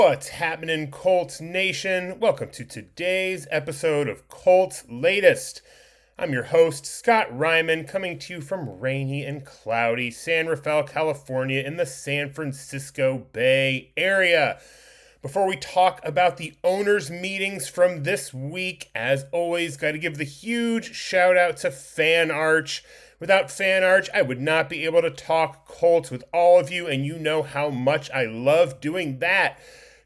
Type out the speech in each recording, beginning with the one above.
What's happening, Colts Nation? Welcome to today's episode of Colts Latest. I'm your host, Scott Reiman, coming to you from rainy and cloudy San Rafael, California in the San Francisco Bay Area. Before we talk about the owners' meetings from this week, as always, got to give the huge shout out to Fan Arch. Without Fan Arch, I would not be able to talk Colts with all of you, and you know how much I love doing that.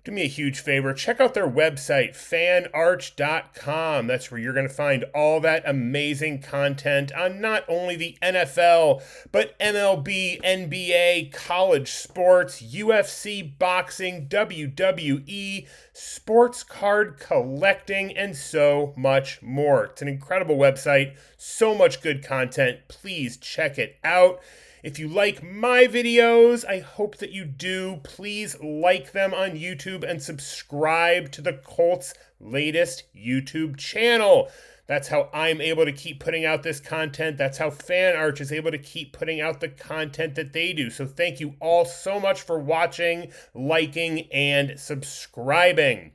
Do me a huge favor, check out their website, fanarch.com. That's where you're going to find all that amazing content on not only the NFL, but MLB, NBA, college sports, UFC, boxing, WWE, sports card collecting, and so much more. It's an incredible website, so much good content. Please check it out. If you like my videos, I hope that you do. Please like them on YouTube and subscribe to the Colts Latest YouTube channel. That's how I'm able to keep putting out this content. That's how Fan Arch is able to keep putting out the content that they do. So thank you all so much for watching, liking, and subscribing.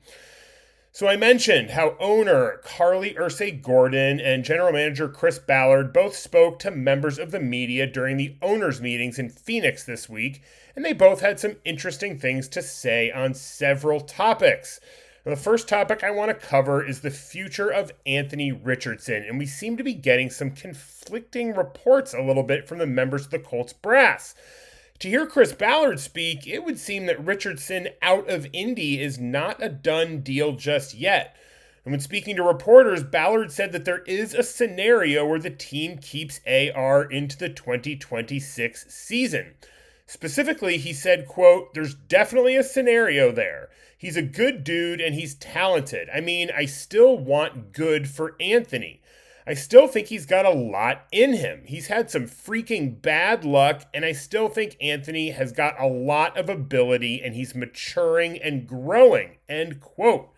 So I mentioned how owner Carly Gordon and general manager Chris Ballard both spoke to members of the media during the owners' meetings in Phoenix this week, and they both had some interesting things to say on several topics. Now, the first topic I want to cover is the future of Anthony Richardson, and we seem to be getting some conflicting reports a little bit from the members of the Colts brass. To hear Chris Ballard speak, it would seem that Richardson out of Indy is not a done deal just yet. And when speaking to reporters, Ballard said that there is a scenario where the team keeps AR into the 2026 season. Specifically, he said, quote, "There's definitely a scenario there. He's a good dude and he's talented. I mean, I still want good for Anthony. I still think he's got a lot in him. He's had some freaking bad luck, and I still think Anthony has got a lot of ability, and he's maturing and growing," end quote.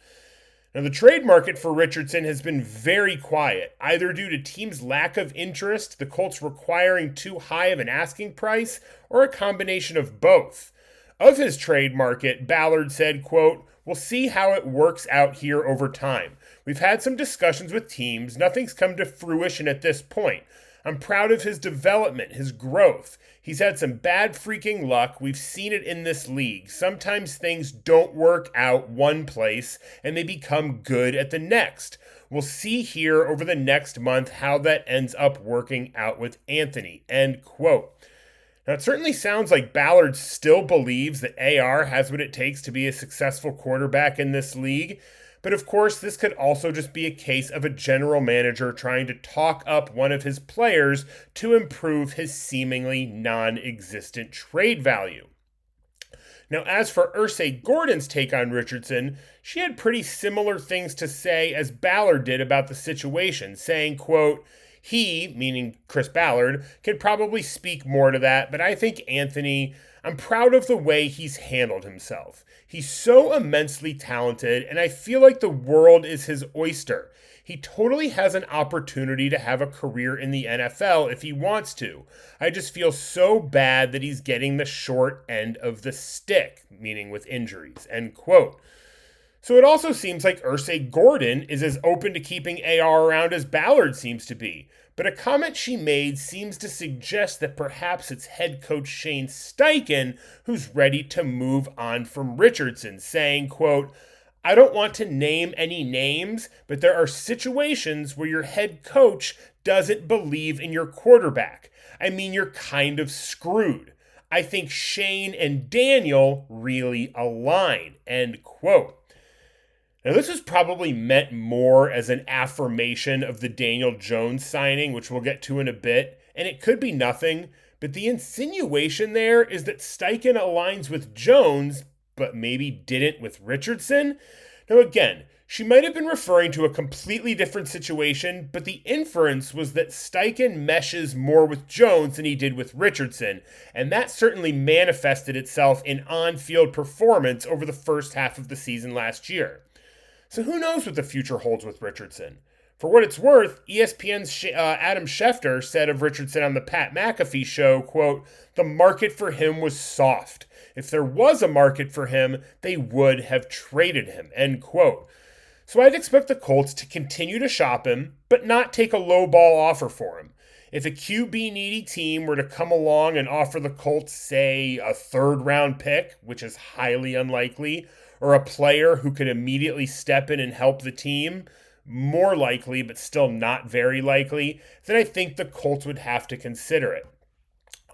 Now, the trade market for Richardson has been very quiet, either due to teams' lack of interest, the Colts requiring too high of an asking price, or a combination of both. Of his trade market, Ballard said, quote, "We'll see how it works out here over time. We've had some discussions with teams. Nothing's come to fruition at this point. I'm proud of his development, his growth. He's had some bad freaking luck. We've seen it in this league. Sometimes things don't work out one place and they become good at the next. We'll see here over the next month how that ends up working out with Anthony," end quote. Now, it certainly sounds like Ballard still believes that AR has what it takes to be a successful quarterback in this league. But of course, this could also just be a case of a general manager trying to talk up one of his players to improve his seemingly non-existent trade value. Now, as for Gordon's take on Richardson, she had pretty similar things to say as Ballard did about the situation, saying, quote, "He," meaning Chris Ballard, could probably speak more to that, but I think Anthony, I'm proud of the way he's handled himself. He's so immensely talented, and I feel like the world is his oyster. He totally has an opportunity to have a career in the NFL if he wants to. I just feel so bad that he's getting the short end of the stick, meaning with injuries," end quote. So it also seems like Gordon is as open to keeping AR around as Ballard seems to be. But a comment she made seems to suggest that perhaps it's head coach Shane Steichen who's ready to move on from Richardson, saying, quote, "I don't want to name any names, but there are situations where your head coach doesn't believe in your quarterback. I mean, you're kind of screwed. I think Shane and Daniel really align," end quote. Now, this is probably meant more as an affirmation of the Daniel Jones signing, which we'll get to in a bit, and it could be nothing, but the insinuation there is that Steichen aligns with Jones, but maybe didn't with Richardson. Now, again, she might have been referring to a completely different situation, but the inference was that Steichen meshes more with Jones than he did with Richardson, and that certainly manifested itself in on-field performance over the first half of the season last year. So who knows what the future holds with Richardson? For what it's worth, ESPN's Adam Schefter said of Richardson on the Pat McAfee show, quote, "The market for him was soft. If there was a market for him, they would have traded him, end quote. So I'd expect the Colts to continue to shop him, but not take a low ball offer for him. If a QB needy team were to come along and offer the Colts, say, a third round pick, which is highly unlikely, or a player who could immediately step in and help the team, more likely, but still not very likely, then I think the Colts would have to consider it.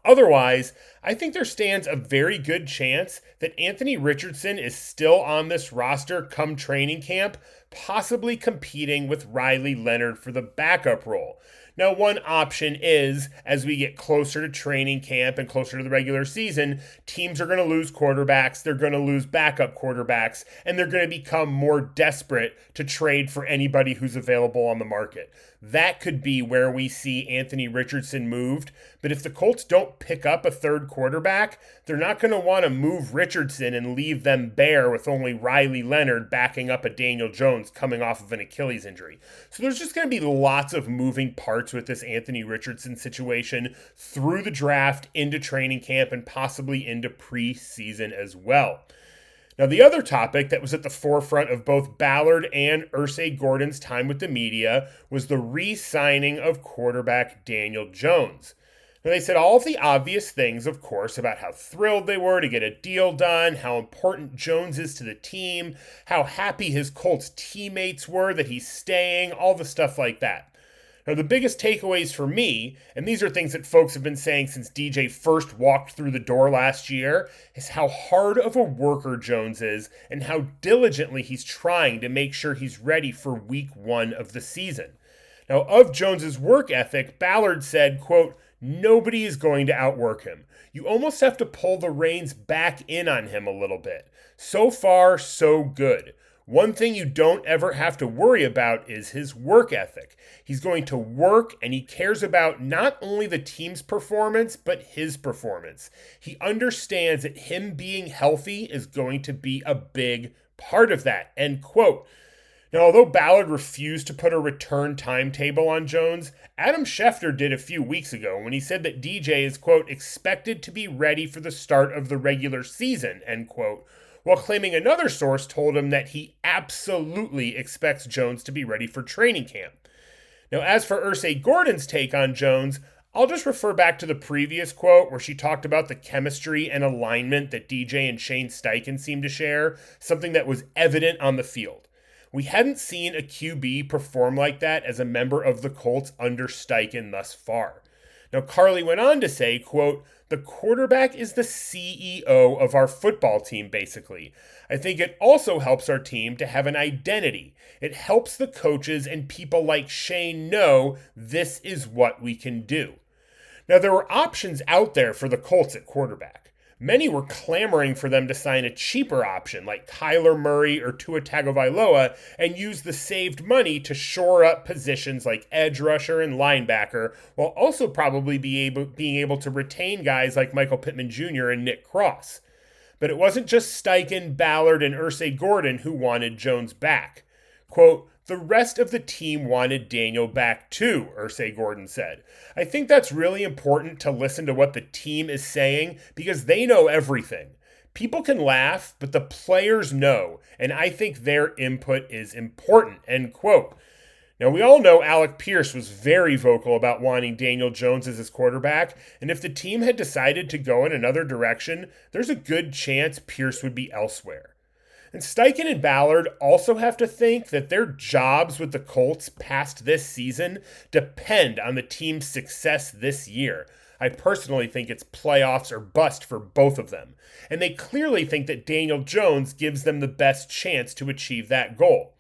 Otherwise, I think there stands a very good chance that Anthony Richardson is still on this roster come training camp, possibly competing with Riley Leonard for the backup role. Now, one option is, as we get closer to training camp and closer to the regular season, teams are going to lose quarterbacks, they're going to lose backup quarterbacks, and they're going to become more desperate to trade for anybody who's available on the market. That could be where we see Anthony Richardson moved, but if the Colts don't pick up a third quarterback, they're not going to want to move Richardson and leave them bare with only Riley Leonard backing up a Daniel Jones coming off of an Achilles injury. So there's just going to be lots of moving parts with this Anthony Richardson situation through the draft, into training camp, and possibly into preseason as well. Now, the other topic that was at the forefront of both Ballard and Irsay Gordon's time with the media was the re-signing of quarterback Daniel Jones. Now, they said all of the obvious things, of course, about how thrilled they were to get a deal done, how important Jones is to the team, how happy his Colts teammates were that he's staying, all the stuff like that. Now, the biggest takeaways for me, and these are things that folks have been saying since DJ first walked through the door last year, is how hard of a worker Jones is and how diligently he's trying to make sure he's ready for week 1 of the season. Now, of Jones's work ethic, Ballard said, quote, "Nobody is going to outwork him. You almost have to pull the reins back in on him a little bit. So far, so good. One thing you don't ever have to worry about is his work ethic. He's going to work, and he cares about not only the team's performance, but his performance. He understands that him being healthy is going to be a big part of that," end quote. Now, although Ballard refused to put a return timetable on Jones, Adam Schefter did a few weeks ago when he said that DJ is, quote, "expected to be ready for the start of the regular season," end quote, while claiming another source told him that he absolutely expects Jones to be ready for training camp. Now, as for Irsay Gordon's take on Jones, I'll just refer back to the previous quote where she talked about the chemistry and alignment that DJ and Shane Steichen seemed to share, something that was evident on the field. We hadn't seen a QB perform like that as a member of the Colts under Steichen thus far. Now, Carly went on to say, quote, "The quarterback is the CEO of our football team, basically. I think it also helps our team to have an identity. It helps the coaches and people like Shane know this is what we can do." Now, there were options out there for the Colts at quarterback. Many were clamoring for them to sign a cheaper option like Kyler Murray or Tua Tagovailoa and use the saved money to shore up positions like edge rusher and linebacker, while also probably being able to retain guys like Michael Pittman Jr. and Nick Cross. But it wasn't just Steichen, Ballard, and Irsay Gordon who wanted Jones back. Quote, "The rest of the team wanted Daniel back too," Irsay Gordon said. "I think that's really important to listen to what the team is saying because they know everything. People can laugh, but the players know, and I think their input is important," end quote. Now, we all know Alec Pierce was very vocal about wanting Daniel Jones as his quarterback, and if the team had decided to go in another direction, there's a good chance Pierce would be elsewhere. And Steichen and Ballard also have to think that their jobs with the Colts past this season depend on the team's success this year. I personally think it's playoffs or bust for both of them. And they clearly think that Daniel Jones gives them the best chance to achieve that goal.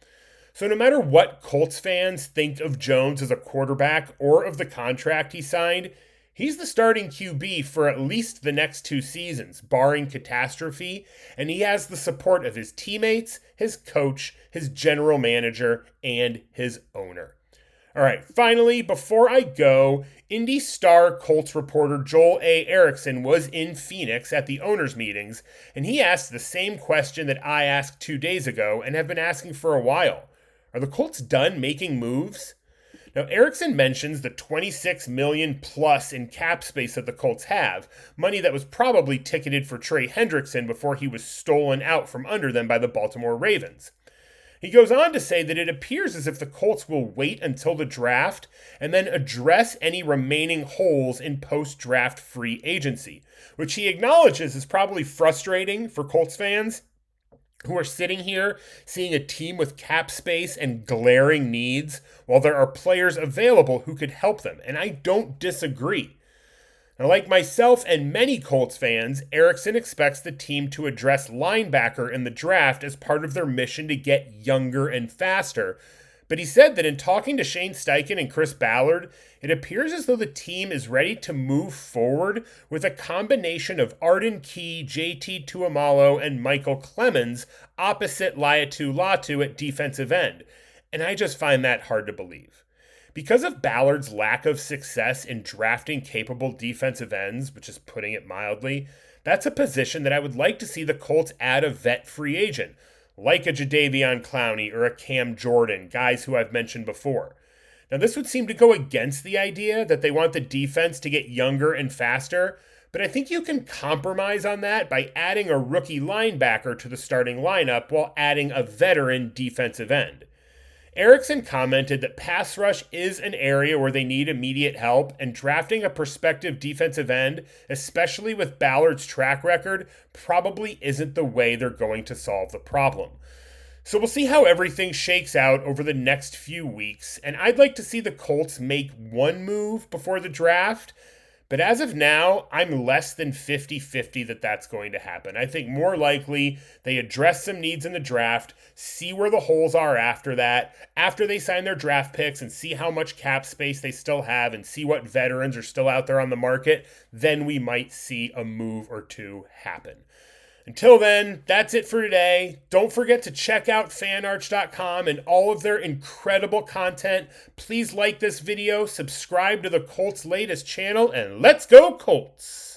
So no matter what Colts fans think of Jones as a quarterback or of the contract he signed, he's the starting QB for at least the next 2 seasons, barring catastrophe, and he has the support of his teammates, his coach, his general manager, and his owner. All right, finally, before I go, Indy Star Colts reporter Joel A. Erickson was in Phoenix at the owners' meetings, and he asked the same question that I asked 2 days ago and have been asking for a while. Are the Colts done making moves? Now, Erickson mentions the $26 million plus in cap space that the Colts have, money that was probably ticketed for Trey Hendrickson before he was stolen out from under them by the Baltimore Ravens. He goes on to say that it appears as if the Colts will wait until the draft and then address any remaining holes in post-draft free agency, which he acknowledges is probably frustrating for Colts fans who are sitting here seeing a team with cap space and glaring needs while there are players available who could help them, and I don't disagree. Now, like myself and many Colts fans, Erickson expects the team to address linebacker in the draft as part of their mission to get younger and faster. But he said that in talking to Shane Steichen and Chris Ballard, it appears as though the team is ready to move forward with a combination of Arden Key, JT Tuamalo, and Michael Clemens opposite Laiatu Latu at defensive end. And I just find that hard to believe. Because of Ballard's lack of success in drafting capable defensive ends, which is putting it mildly, that's a position that I would like to see the Colts add a vet free agent, like a Jadeveon Clowney or a Cam Jordan, guys who I've mentioned before. Now, this would seem to go against the idea that they want the defense to get younger and faster, but I think you can compromise on that by adding a rookie linebacker to the starting lineup while adding a veteran defensive end. Erickson commented that pass rush is an area where they need immediate help, and drafting a prospective defensive end, especially with Ballard's track record, probably isn't the way they're going to solve the problem. So we'll see how everything shakes out over the next few weeks, and I'd like to see the Colts make one move before the draft. But as of now, I'm less than 50-50 that that's going to happen. I think more likely they address some needs in the draft, see where the holes are after that, after they sign their draft picks and see how much cap space they still have and see what veterans are still out there on the market, then we might see a move or two happen. Until then, that's it for today. Don't forget to check out fanarch.com and all of their incredible content. Please like this video, subscribe to the Colts Latest channel, and let's go Colts!